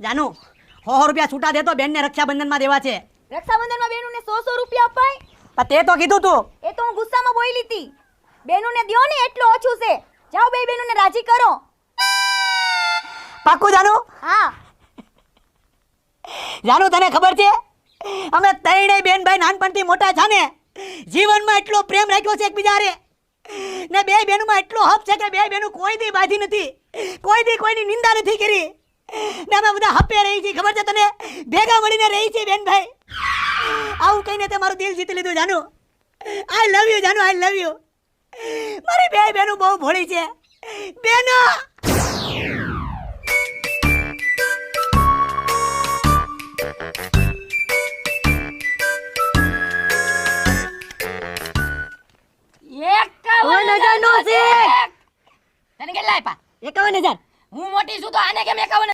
જાનુ 100 રૂપિયા છૂટા દેતો બેનને રક્ષાબંધનમાં દેવા છે. રક્ષાબંધનમાં બેનુને 100 રૂપિયા અપાય? પણ તે તો કીધું તું. એ તો હું ગુસ્સામાં બોલી હતી. બેનુને દ્યો ને એટલું ઓછું છે. જાઓ બે બેનુને રાજી કરો. પાક્કું જાનુ? હા. જાનુ તને ખબર છે અમે ત્રણેય બેન ભાઈ નાનપણથી મોટા છે ને જીવનમાં એટલો પ્રેમ રાખ્યો છે એકબીજા હારે ને બે બેનુમાં એટલો હપ છે કે બે બેનું કોઈ દી બાજી નથી, કોઈ દી કોઈની નિંદા નથી કરી ને અમે બધા હપે રહી છીએ. ખબર છે તને? ભેગા મળીને રહી છીએ બેન ભાઈ. આવું કહીને તે મારું દિલ જીતી લીધું જાનુ. આઈ લવ યુ જાનુ, આઈ લવ યુ. મારી બે બેનું બહુ ભોળી છે બેનો. તને કેટલા આપ્યા? 51,000. હું મોટી છું તો આને કેમ 51